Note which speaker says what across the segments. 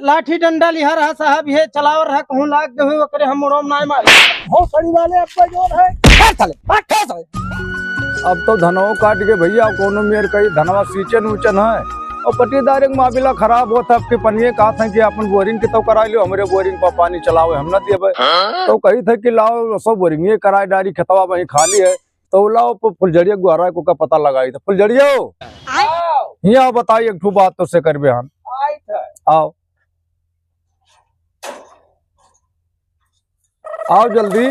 Speaker 1: लाठी डंडा लिहा रहा साहब, ये चलावर रहा कहूँ लाग दे हुए करे हम मोड़म ना मारे हो सड़ी वाले अब जोर है चले।
Speaker 2: अब तो धनवा काट के भैया कोनो मेर कई धनवा सींचन उचन है और पट्टीदार एक मामला खराब होता है कि पनिये कहा था कि अपन बोरिंग के तो करा लियो, हमरे बोरिंग पर पानी चलाओ हम न दिए तो कही थे कि लाओ सब बोरिंग ये कराए डारी खेतवा वही खाली है तो लाओ फुलझड़िया गुहारा को का पता लगाई था। फुलझड़िया यहाँ बताइए एक ठू बात तो से कर बेहान आओ आओ जल्दी।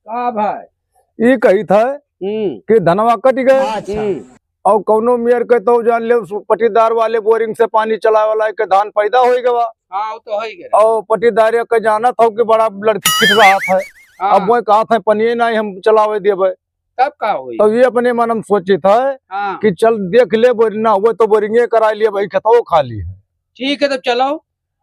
Speaker 1: का भाई
Speaker 2: ये कही था कि धनवा कट गए और कौनो मेयर के तो जान ले पट्टीदार वाले बोरिंग से पानी चलाए वाला के धान पैदा हो गया।
Speaker 1: हाँ तो है गया
Speaker 2: और पट्टीदार के जाना था कि बड़ा लड़की पिट रहा था।
Speaker 1: हाँ।
Speaker 2: अब वो कहा था पनिये नहीं हम चलावे देवे
Speaker 1: तब का हुई
Speaker 2: तो ये अपने मन में सोची था
Speaker 1: हाँ।
Speaker 2: कि चल देख ले बोरिंग ना हुए तो बोरिंगे करा लिए भाई खेतो खाली है।
Speaker 1: ठीक है तो चलो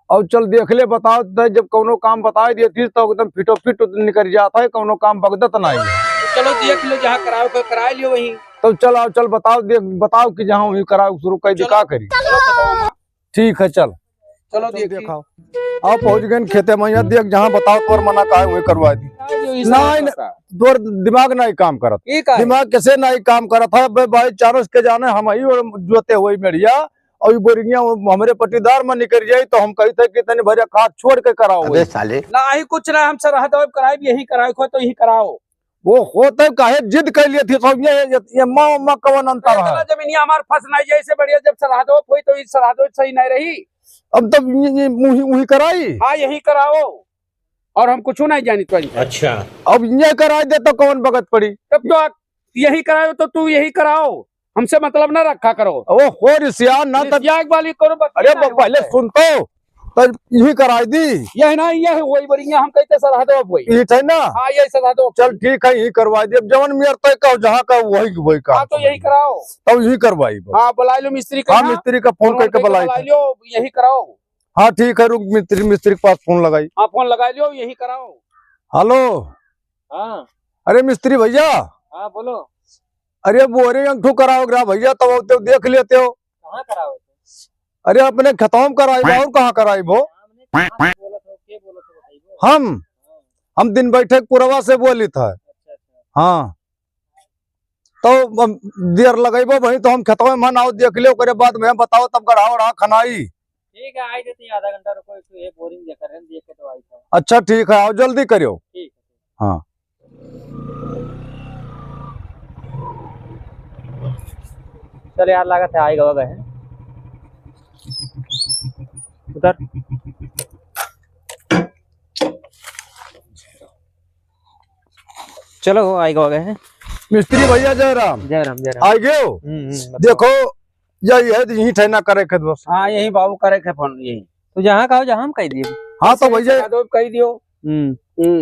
Speaker 2: और चल देख ले बताओ जब कोनो काम बता दिए थी तो एकदम फिटो फिट निकल जाता है, कोनो काम बगदत नहीं है।
Speaker 1: चलो देख लो जहाँ कराओ करा लियो वही।
Speaker 2: तो चल आओ चल बताओ देख बताओ कि जहाँ वही कराओ शुरू कर दिखा करी। ठीक है चल
Speaker 1: चलो
Speaker 2: दिखाओ आप पहुंच गए खेते में देख जहाँ बताओ तोर मना का वही करवा दी। नहीं तोर दिमाग नहीं काम करत, दिमाग कैसे नहीं काम करत है भाई चारों के जाने हम ही जोते हुई मेरिया और बोरिंगिया हमारे पट्टीदार में निकल जाये तो हम कहते कि तने भरिया खाद छोड़ के कराओ
Speaker 1: साले ना ही कुछ ना हम सर कराए यही कराओ तो यही कराओ
Speaker 2: वो होते काहे जिद कर लिए थी सब ये माँ कवन अंतर है।
Speaker 1: जमीन हमारे फंस नहीं जैसे बढ़िया जब सराहदो हुई तो सराहदो सही नहीं रही
Speaker 2: अब तब वही कराई।
Speaker 1: हाँ यही कराओ और हम कुछ नहीं जानी तो।
Speaker 3: अच्छा
Speaker 2: अब ये करा दे तो कौन बगत पड़ी
Speaker 1: तब तो यही कराओ तो तू यही कराओ हमसे मतलब ना रखा करो।
Speaker 2: वो हो रिसिया ना तब
Speaker 1: वाली करो
Speaker 2: अरे पहले सुन तो यही कराई दी
Speaker 1: यही ना यही वही बढ़िया हम कहते सराहदो वही
Speaker 2: ये है ना।
Speaker 1: हाँ यही सराहदो
Speaker 2: चल ठीक है यही करवा दी जवन मेयर तय कहो जहाँ का वही का।
Speaker 1: हाँ तो यही कराओ
Speaker 2: तब यही करवाई।
Speaker 1: हाँ बुला लो मिस्त्री का।
Speaker 2: हाँ मिस्त्री का फोन करके बुला
Speaker 1: लो यही कराओ।
Speaker 2: हाँ ठीक है रुक मिस्त्री के पास फोन लगाई।
Speaker 1: हाँ फोन लगा लियो यही कराओ।
Speaker 2: हेलो
Speaker 1: हाँ
Speaker 2: अरे मिस्त्री भैया।
Speaker 1: हाँ बोलो।
Speaker 2: अरे बोरिंग अंगठू कराओ ग्रा भैया तब देख लेते हो।
Speaker 1: कहाँ कराओ?
Speaker 2: अरे अपने खतौम कराई और कहाँ कराई वो हम दिन बैठे पुरवा से बोली था। हाँ तो देर लगेबो भाई तो हम खेतवा में मन आओ देख लियो करे बाद में बताओ तब गढ़ाओ रहा खनाई।
Speaker 1: ठीक है आई देते आधा घंटा रुको ये बोरिंग देख रहे हैं देख के तो आई था।
Speaker 2: अच्छा ठीक है आओ जल्दी करियो।
Speaker 1: ठीक
Speaker 2: है हाँ
Speaker 1: चल यार लागत है आएगा गए हैं उधर। चलो आएगा गए हैं
Speaker 2: मिस्त्री भैया जय राम आ गए हो। देखो यही है यही ठहना करे खे बस।
Speaker 1: हाँ यही बाबू करे खे फोन यही तो जहाँ कहो जहाँ हम कह दिए।
Speaker 2: हाँ तो भैया
Speaker 1: कह दियो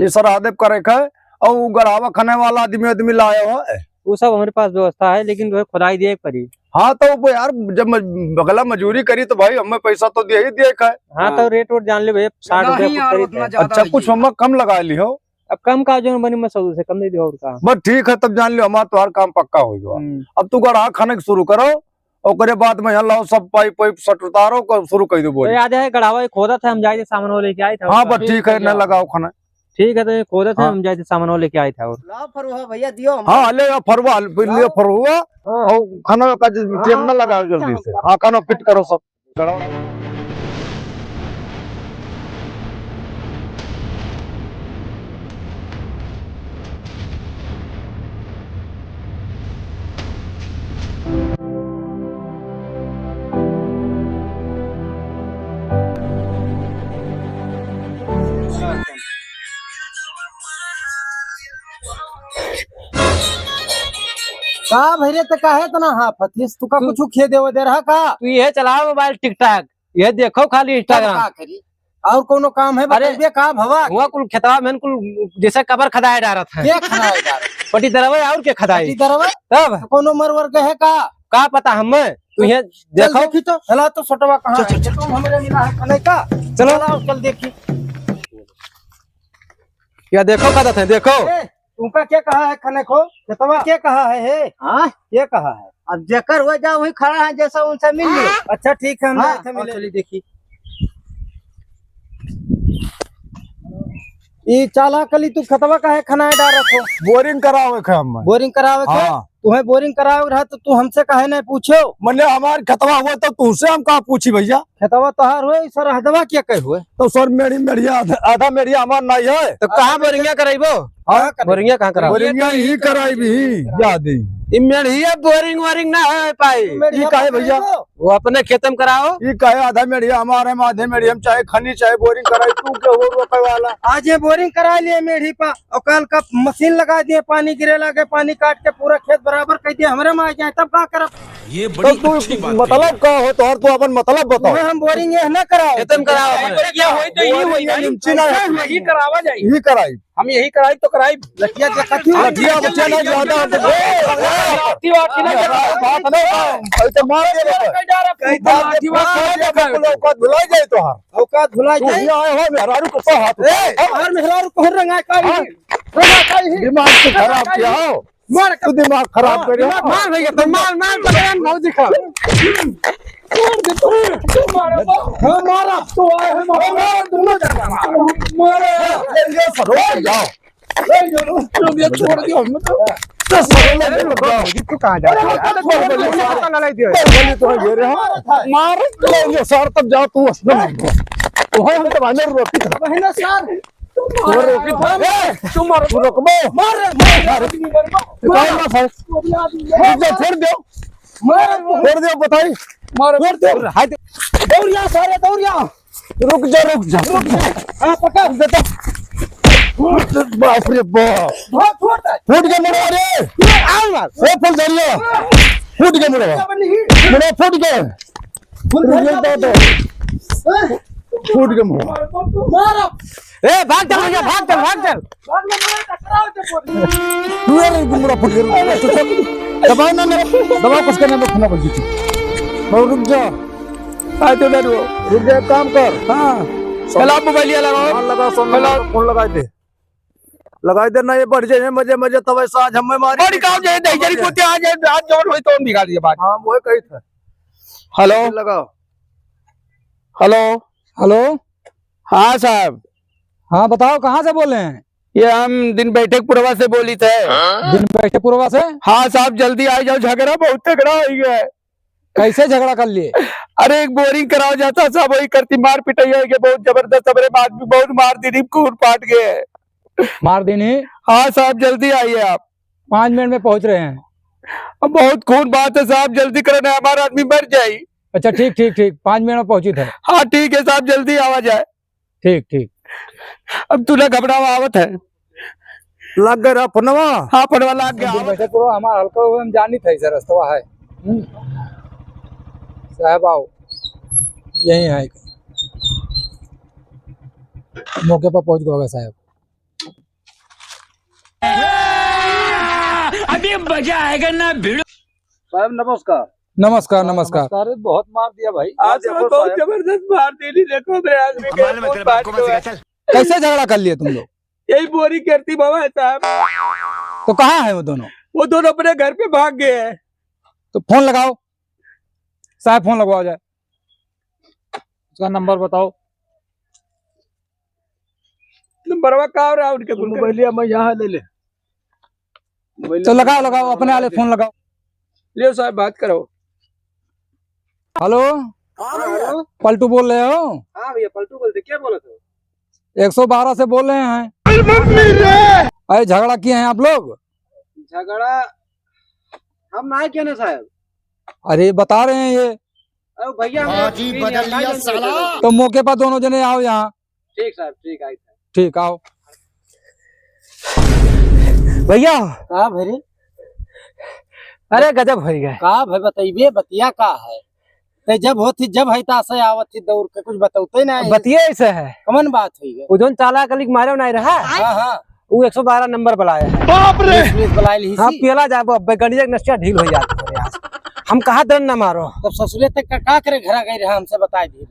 Speaker 2: ये सरादेव करे खे और गढ़ावा खाने वाला आदमी लाया हो
Speaker 1: वो सब हमारे पास व्यवस्था है लेकिन जो है खुदाई दिए पड़ी।
Speaker 2: हाँ तो वो यार जब बगला मजूरी करी तो भाई हमें पैसा तो दे ही दिए है।
Speaker 1: हाँ तो रेट वोट जान ले भैया 60 रुपए।
Speaker 2: अच्छा कुछ हम कम लगा ली हो।
Speaker 1: अब कम का जो बनी मैं 100 से कम नहीं दियो और का
Speaker 2: बस ठीक है तब जान लियो हमारा तुम्हारा काम पक्का हो गया। अब तू गढ़ा खाने शुरू करो और बाद में यहाँ लाओ सब पाइप वाइप सट उतारो शुरू कर दो। बोल
Speaker 1: याद है गढ़ावा खोदा था हम जाए थे सामान वो लेके आए थे।
Speaker 2: हाँ बस ठीक है न लगाओ खाना।
Speaker 1: ठीक है तो खोदा था हम जाए थे सामान वो लेके आए थे और
Speaker 2: भैया दियो। हाँ ले फरवा ले फरवा और खाना का टाइम न लगाओ जल्दी से। हाँ खाना फिट करो सब।
Speaker 1: का भैया तो काहे तना हाँ फतीस तू का कुछ खे देव दे रहा का तू ये चलाओ मोबाइल टिकटॉक ये देखो खाली इंस्टाग्राम और कोनो काम है। अरे का भवा हुआ कुल खेतवा में कुल जैसे कबर खदाए जा रहा था क्या खदाए जा रहा पटी दरवा और के खदाई दरवा तब कोनो मरवर के है का पता हमें तू ये देखो देखी तो चला तो छोटवा कहां है तुम हमरे मिला है खने का चलो लाओ चल देखी क्या देखो का है देखो तुमका क्या कहा है खने को खेतवा क्या कहा है हाँ क्या कहा है अब जेकर हो जाओ वही खड़ा है जैसा उनसे मिल लो। अच्छा ठीक है हम चलिए देखी ये चाला कली तू खतवा का है खनाए डाल रखो।
Speaker 2: बोरिंग करावे खे हम।
Speaker 1: बोरिंग करावे खे?
Speaker 2: हाँ।
Speaker 1: तुम्हें बोरिंग करावे रहा तो तू हमसे काहे नहीं पूछो?
Speaker 2: मतलब हमारे खतवा हुआ तो तुमसे हम कहा पूछी भैया।
Speaker 1: खतवा तोहार हुए सर हदवा क्या कहे हुए?
Speaker 2: तो सर मेरी मेरिया आधा मेरिया हमार नहीं है।
Speaker 1: तो कहाँ बोरिंग कराइबो? बोरिंग कहाँ कराओ?
Speaker 2: बोरिंग ही कराई भी याद ही।
Speaker 1: बोरिंग वोरिंग ना है पाई।
Speaker 2: ये काहे भैया?
Speaker 1: वो अपने खेत में कराओ।
Speaker 2: ये काहे आधा मेढ़िया हमारे में आधे मेढ़िया हम चाहे खनी चाहे बोरिंग कराई तू के हो रोके वाला।
Speaker 1: आज ये बोरिंग करा लिए मेढ़ी पा और कल का मशीन लगा दिए, पानी गिरे लगे, पानी काट के पूरा खेत बराबर कर दिए, हमरे में आ जाए तब का करब?
Speaker 3: ये बड़ी
Speaker 2: तो
Speaker 3: अच्छी बात
Speaker 2: मतलब का हो तो तू अपन मतलब बताओ।
Speaker 1: हम बोरिंग ये ना कराओ,
Speaker 3: खत्म कराओ
Speaker 1: क्या होई तो यही होई भाई। यही करावा जाए,
Speaker 2: यही कराई
Speaker 1: हम यही कराई तो कराई। लठिया कथी
Speaker 2: लठिया बच्चा नहीं ज्यादा
Speaker 1: लाठी वाठी ना
Speaker 2: बात नहीं तो मार दे औकात भुला जाए तो हां
Speaker 1: औकात भुला
Speaker 2: तू
Speaker 1: जाए।
Speaker 2: ही आए हो मेहरारू को हाथ
Speaker 1: और मेहरारू को रंगा काई
Speaker 2: दिमाग से खराब किया हो।
Speaker 1: मार
Speaker 2: तू दिमाग खराब कर रहा है।
Speaker 1: मार भैया तो मार बयान भाव दिखा। हां मारा तो आए हम दोनों मारे
Speaker 2: ये सरो जाओ
Speaker 1: तुम ये छोड़ दियो हम
Speaker 2: तो सरो
Speaker 1: तू कहां जा रहा है? लड़ाई दियो
Speaker 2: बोली तो ये रहा मार ले सर तब जाओ तू असलम तो हम तो बांधर रोटी
Speaker 1: बहना सर
Speaker 2: और रोटी
Speaker 1: तुम मारो
Speaker 2: तू रुकबो
Speaker 1: मार
Speaker 2: कोई ना सर छोड़ दो छोड़ दो बताई
Speaker 1: मारो छोड़ दो। हाय दौड़िया सारे दौड़िया।
Speaker 2: रुक जा
Speaker 1: हां पकड़
Speaker 2: देता बाप रे बाप
Speaker 1: छोड़ दे
Speaker 2: फूट के मुड़ो रे
Speaker 1: आओ मार
Speaker 2: ओ फुल धरियो फूट के मुड़ो फूट के फूट के मुड़ो
Speaker 1: मारो ए भाग चल भैया भाग चल
Speaker 2: तू यार मुड़ो फूट के दबाओ ना दबाओ कुछ करने में खाना बची और रुक जा आए तो डरो रुक जा काम कर हां
Speaker 1: चला मोबाइल लगाओ
Speaker 2: लगा फोन लगा दे ना ये बढ़ जाए मजे मजे तब ऐसा आज हमें मारी
Speaker 1: बड़ी काम जे दैजरी पोते आज जोर होई तो बिगाड़ दिया बात।
Speaker 2: हां वो कही था
Speaker 1: हेलो
Speaker 2: लगाओ
Speaker 1: हेलो
Speaker 4: हेलो।
Speaker 1: हाँ साहब।
Speaker 4: हाँ बताओ कहाँ से बोल रहे हैं?
Speaker 1: ये हम दिन बैठक पुरवा से बोली थे।
Speaker 4: दिन बैठे पूर्वा से?
Speaker 1: हाँ साहब जल्दी आ जाओ, झगड़ा बहुत तगड़ा हो गया है।
Speaker 4: कैसे झगड़ा कर लिए?
Speaker 1: अरे एक बोरिंग कराओ जाता साहब, वही करती मार पिटाई है कि बहुत जबरदस्त, हमारे आदमी बहुत मार दी, खून फाट गए।
Speaker 4: मार देनी?
Speaker 1: हाँ साहब जल्दी आइए आप।
Speaker 4: 5 मिनट में पहुंच रहे हैं।
Speaker 1: अब बहुत खून बात है साहब, जल्दी करना है, हमारा आदमी मर जाए।
Speaker 4: अच्छा ठीक ठीक ठीक, 5 मिनट में पहुंची थे।
Speaker 1: हाँ ठीक है साहब जल्दी आवा जाए।
Speaker 4: ठीक ठीक।
Speaker 1: अब तू ना घबरावा आवत है।
Speaker 2: लग गया पनवा?
Speaker 1: हाँ पनवा लग गया।
Speaker 4: दिन बैठे पूर्वा हमारा हल्का हुआ हम जानी थे सर, रास्ता है साहब, आओ यही है, मौके पर पहुंच गए साहब।
Speaker 3: अभी मजा आएगा ना भिड़ो।
Speaker 2: साहब नमस्कार।
Speaker 4: नमस्कार नमस्कार।
Speaker 2: अरे बहुत मार दिया भाई
Speaker 1: आज बहुत जबरदस्त मार दी, देखो मेरे आदमी के।
Speaker 4: कैसे झगड़ा कर लिए तुम लोग?
Speaker 1: यही बोरी करती बाबा है साहब।
Speaker 4: तो कहाँ है वो दोनों?
Speaker 1: वो दोनों अपने घर पे भाग गए हैं।
Speaker 4: तो फोन लगाओ साहब, फोन लगवाओ जाए। उसका नंबर बताओ।
Speaker 1: नंबरवा कहाँ रहा उनके?
Speaker 2: मोबाइलिया मैं यहाँ ले ले।
Speaker 4: तो लगाओ लगाओ, अपने वाले फोन लगाओ।
Speaker 1: लियो साहब बात करो।
Speaker 4: हेलो पलटू बोल रहे हो?
Speaker 1: हाँ भैया पलटू बोलते, क्या बोले थे?
Speaker 4: 112 से बोल रहे हैं। अरे झगड़ा किए हैं आप लोग?
Speaker 1: झगड़ा हम ना किए ना साहब।
Speaker 4: अरे बता रहे हैं ये।
Speaker 1: अरे भैया बदल लिया साला।
Speaker 4: तो मौके पर दोनों जने आओ यहाँ।
Speaker 1: ठीक साहब ठीक आई।
Speaker 4: ठीक आओ।
Speaker 1: भैया कहा भरे? अरे गजब हो गया। का भाई बताइए, बतिया का है? ते जब होती जब है तासे आवत थी दौड़ के, कुछ बताते ना। बतिया ऐसे है, कमन बात हुई है। वो जोन चाला कलिक मारे नहीं रहा। हां हां वो 112 नंबर बुलाया है। बाप रे बुला ली। हां पियला जाबो, अब गड़िया नशिया ढील हो जाती है। हम कहा दंड ना मारो, तब ससुरे तक का करे घरा गई रहा, हमसे बता दी।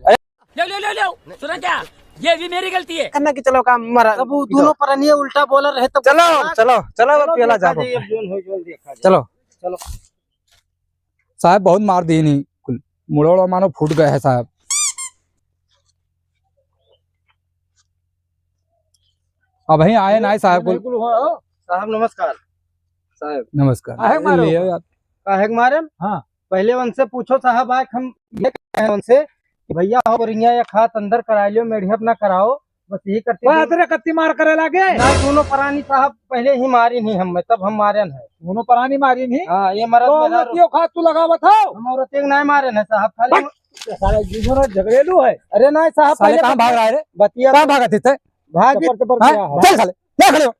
Speaker 3: ले सुना क्या, ये भी मेरी गलती है।
Speaker 1: करना कि चलो काम मरा। अब दोनों परनिए उल्टा बोल रहे तो चलो चलो चलो पियला जाबो।
Speaker 4: चलो चलो साहब, बहुत मार दी नहीं, मुड़ोड़ा मानो फूट गए है साहब। अब वही आए ना साहब को।
Speaker 1: साहब नमस्कार। साहब
Speaker 4: नमस्कार।
Speaker 1: काहे के मारे?
Speaker 4: हाँ
Speaker 1: पहले उनसे पूछो साहब, आज हम ये कहे उनसे कि भैया हो बोरिंगा या खात अंदर करा लियो, मेढ़िया अपना कराओ, बस यही करते।
Speaker 4: कत्ती मार करे लागे
Speaker 1: ना दोनों प्राणी साहब पहले ही मारी नहीं हम, तब हम मारन है।
Speaker 4: दोनों प्राणी मारी नहीं।
Speaker 1: हाँ ये मरद
Speaker 4: तो खाद तू लगा बताओ।
Speaker 1: हम औरत एक नहीं मारे है साहब, खाली
Speaker 4: सारे झगड़ेलू है।
Speaker 1: अरे नहीं साहब,
Speaker 4: पहले कहाँ भाग रहा है रे?
Speaker 1: बतिया
Speaker 4: कहाँ भागा थे?
Speaker 1: भागी
Speaker 4: चल साले, क्या खड़े हो?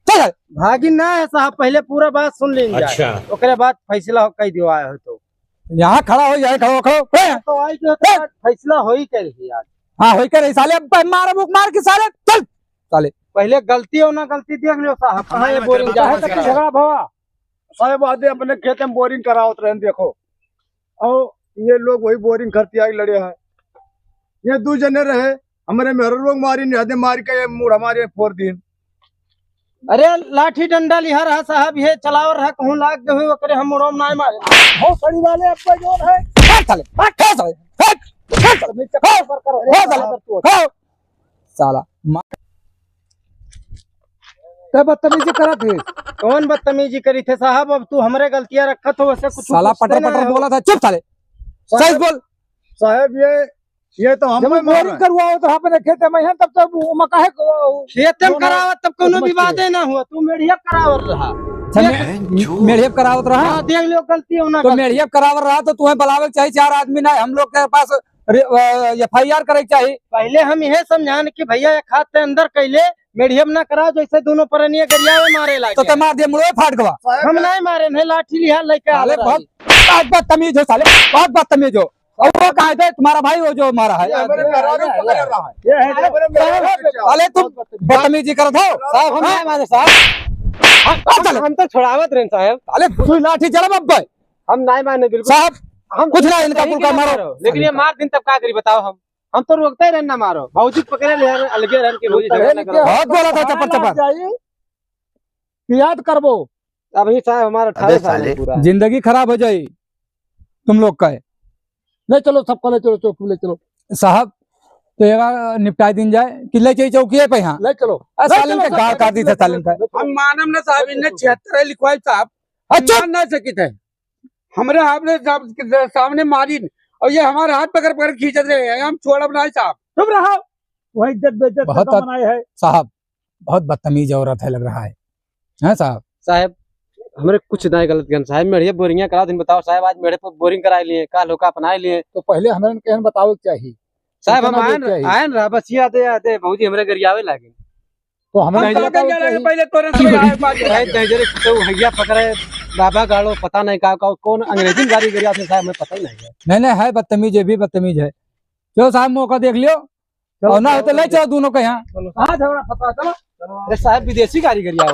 Speaker 4: चल साले।
Speaker 1: भागी ना है साहब, पहले पूरा बात सुन लेंगे।
Speaker 3: अच्छा।
Speaker 1: ओकरे बाद फैसला कह दियो आए हो तो।
Speaker 4: यहाँ खड़ा हो, यहाँ खड़ो खड़ो।
Speaker 1: तो आई के फैसला हो ही कर आज।
Speaker 4: हाँ हो कर साले, मार बुक मार के साले चल साले।
Speaker 1: पहले गलती हो ना गलती देख लियो साहब, कहाँ ये बोरिंग
Speaker 4: झगड़ा भवा
Speaker 2: साहब आदे अपने खेत में बोरिंग करावत रहे देखो, और ये लोग वही बोरिंग करती आई लड़े हैं। ये 2 जने रहे, हमारे मेहर लोग मारी नहीं मार के ये मुड़ हमारे 4 दिन।
Speaker 1: अरे लाठी डंडा लिहा रहा साहब, ये चलाव रहा कहूँ लाग गए हुए ओकरे हम मुड़ो में नहीं मारे।
Speaker 4: हो सड़ी वाले अब जोन है साले, साला बदतमीजी करा थे।
Speaker 1: कौन बदतमीजी करी थे साहब? अब तू हमरे गलतियां रखत हो वैसे कुछ
Speaker 4: साला पटर पटर बोला था। चुप साले, सही बोल
Speaker 2: साहब ये तो हम
Speaker 4: बोरिंग करवाओ तो अपने खेत में है, तब तक मका है
Speaker 1: खेत में करावत तब कोनो विवाद ना हुआ। तू मेढ़िया करावत रहा,
Speaker 4: मेढ़िया करावत रहा।
Speaker 1: देख लियो गलती होना
Speaker 4: तो मेढ़िया करावत रहा तो तुम्हें बुलावे चाहिए 4 आदमी ना, हम लोग के पास FIR करे चाहिए।
Speaker 1: पहले हम यह समझान कि भैया ये खाद के अंदर कैले मेढ़िया ना करा, जैसे दोनों परनिया गरिया में मारे लागे
Speaker 4: तो मार दिया मुड़े फाट गवा।
Speaker 1: हम नहीं मारे नहीं, लाठी लिहा लेके आले।
Speaker 4: बहुत बदतमीज हो साले, बहुत बदतमीज हो। और वो कहा थे तुम्हारा भाई वो जो मारा है? अरे तुम बदतमीजी कर दो
Speaker 1: साहब, हम नहीं मारे साहब, हम तो छुड़ावत रहे साहब।
Speaker 4: अरे तू लाठी चला अब
Speaker 1: हम नहीं माने बिल्कुल
Speaker 4: साहब, हम कुछ ना इनका पुलका मारो।
Speaker 1: लेकिन ये मार दिन तब क्या करी बताओ? हम तो रोकते ही रहना मारो, भौजी पकड़े ले अलगे रहन के भौजी झगड़ा ना करो।
Speaker 4: बहुत बोला था चप्पल चप्पल याद करबो।
Speaker 1: अब ये साहब हमारा 18 साल है पूरा,
Speaker 4: जिंदगी खराब हो जाए तुम लोग का है। ले चलो सबको, ले चलो चौकी ले चलो साहब, तो ये निपटा दिन जाए कि ले चाहिए चौकी है पे। यहाँ ले चलो, सालन के गाड़ काट दी थे सालन का।
Speaker 5: हम मानम ना साहब, इन्हें 76 लिखवाई साहब,
Speaker 4: अच्छा
Speaker 5: ना सकी थे हमारे आपने सामने मारी और ये हमारे हाथ पकड़ पकड़ खींच रहे हैं, हम छोड़ बनाए साहब।
Speaker 4: चुप रहो, वही इज्जत बेइज्जत बहुत बनाए है साहब। बहुत बदतमीज औरत है लग रहा है साहब।
Speaker 1: साहब हमारे कुछ नहीं गलत ज्ञान साहब, मेढ़िया बोरिंग करा दिन बताओ साहब, आज मेढ़े पर बोरिंग करा लिए काल होका अपना लिए।
Speaker 4: तो पहले हमें कहन बताओ चाहिए
Speaker 1: साहब, हम आयन रहा बस याद आते भौजी हमरे गरियावे लागे।
Speaker 4: तो हमें
Speaker 5: पहले तोरे
Speaker 1: तो भैया पकड़े बाबा गाड़ो, पता नहीं का कौन अंग्रेजी में गाड़ी गरिया थे साहब, हमें पता ही नहीं है।
Speaker 4: नहीं है बदतमीज, ये भी बदतमीज है। चलो साहब मौका देख लियो, और ना होते ले चलो दोनों का यहाँ।
Speaker 1: हाँ झगड़ा पता चलो। अरे साहब विदेशी गाड़ी गरिया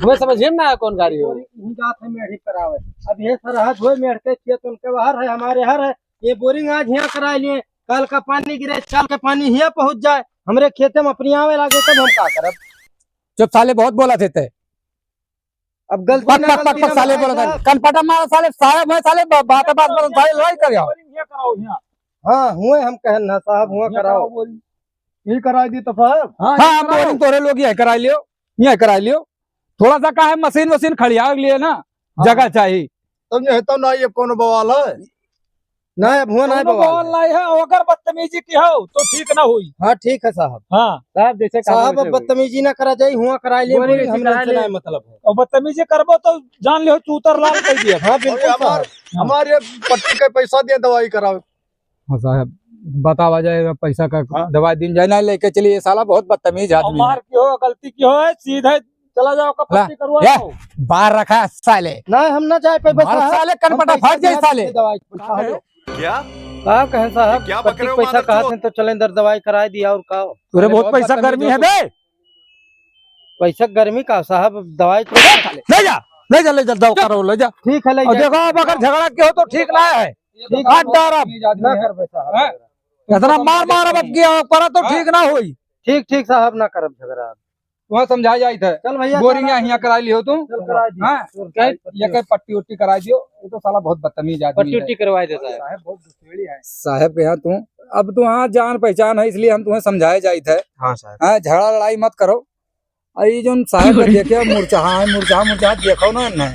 Speaker 1: हमें समझिए ना कौन गाड़ी हो मेढ़ी करावे। अब ये सरहद हुए मेढ़ते खेत उनके बाहर है, हमारे हर है। ये बोरिंग आज यहाँ करा लिए, कल का पानी गिरे, चाल का पानी यहाँ पहुँच जाए, हमरे खेते में अपनी आवे लागे तब हम क्या करब?
Speaker 4: चुप साले, बहुत बोला थे।
Speaker 1: अब गलती
Speaker 4: साले बोला था कनपटा मारा साले, साहब है साले, बात साले लड़ाई कर जाओ।
Speaker 1: हाँ हुए हम कहना साहब, हुआ कराओ
Speaker 2: ये करा दी तो साहब।
Speaker 4: हाँ बोरिंग तोरे लोग यही करा लियो, यही करा लियो। थोड़ा सा का है मशीन वशीन खड़िया लिए ना, जगह चाहिए।
Speaker 2: तुम ये तो ना ये कौन बवाल है
Speaker 1: ना, अब हुआ ना
Speaker 4: बवाल नहीं है। अगर बदतमीजी की हो तो ठीक ना हुई।
Speaker 1: हाँ ठीक है साहब।
Speaker 4: हाँ
Speaker 1: साहब जैसे साहब अब बदतमीजी ना करा जाए, हुआ करा लिए हमने मतलब है।
Speaker 4: और बदतमीजी करबो तो जान लियो चूतर लाल कर दिया।
Speaker 1: हाँ बिल्कुल,
Speaker 2: हमारे पट्टी का पैसा दिया दवाई कराओ।
Speaker 4: हाँ साहब बतावा जाएगा पैसा का दवाई दिन जाए ना लेके चलिए। ये साला बहुत बदतमीज आदमी है।
Speaker 5: की हो गलती की हो सीधे चला जाओ का पट्टी करवाओ।
Speaker 4: बाहर रखा साले,
Speaker 1: ना हम ना जाए पे
Speaker 4: साले कनपटा फट जाए साले।
Speaker 6: क्या
Speaker 1: कहे साहब
Speaker 6: क्या बक रहे हो?
Speaker 1: पैसा कहा तो चले अंदर दवाई करा दिया और का
Speaker 4: तुरे बहुत पैसा गर्मी है बे।
Speaker 1: पैसा गर्मी का साहब, दवाई
Speaker 4: ले जा ले जा ले जा दवा करो ले जा।
Speaker 1: ठीक है ले
Speaker 4: और देखो अब अगर झगड़ा के हो तो ठीक ना है। इतना मार मार अब किया पर तो ठीक ना हुई।
Speaker 1: ठीक साहब ना करब झगड़ा।
Speaker 4: वहाँ समझाई जाई थे
Speaker 1: चल भैया
Speaker 4: बोरिंग यहाँ कराई लियो तुम हाँ ये कहीं पट्टी उट्टी कराई दियो। ये तो साला बहुत बदतमीज आदमी
Speaker 1: पट्टी उट्टी करवाई देता है।
Speaker 4: साहब बहुत दुश्मनी है साहब के यहाँ तू अब तू हाँ जान पहचान है इसलिए हम तुम्हें समझाए जाई थे।
Speaker 1: हाँ साहब
Speaker 4: हाँ झगड़ा लड़ाई मत करो। अरे जो साहब का देखे मुरझा देखो ना न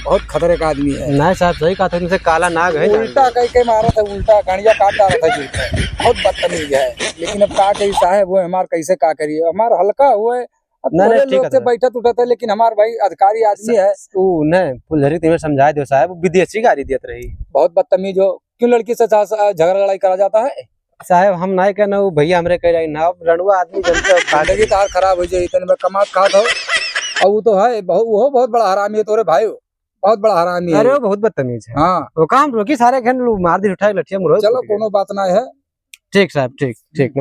Speaker 4: बहुत खतरे का आदमी है।
Speaker 1: नहीं साहब सही कहा था, इनसे काला नाग है।
Speaker 4: उल्टा कह के मारा था, उल्टा गाड़िया काट डाला था जीप में। बहुत बदतमीज है लेकिन अब का कही साहब वो हमार कैसे का करिए हमार हल्का हुआ है। अब
Speaker 1: नहीं,
Speaker 4: थोड़े
Speaker 1: ठीक
Speaker 4: लोग से बैठत उठत है लेकिन हमार भाई अधिकारी आदमी है।
Speaker 1: तू नहीं फुलझड़ी तुम्हें समझा दो साहब, विदेशी गाड़ी देत रही।
Speaker 4: बहुत बदतमीज हो क्यों लड़की से झगड़ा लड़ाई करा जाता है
Speaker 1: साहब हम नहीं कहना वो भैया हमरे कह रही ना रणुआ आदमी
Speaker 4: जिंदगी तार खराब हो जाए इतने में कमात खात हो। और वो तो है वो बहुत बड़ा हरामी है तोरे भाई बहुत बड़ा हरामी है।
Speaker 1: अरे वो बहुत बदतमीज है।
Speaker 4: हाँ
Speaker 1: वो काम रोकी सारे घर मार दी उठाए लठिया मुरो।
Speaker 4: चलो कोनो बात ना है।
Speaker 1: ठीक साहब ठीक ठीक।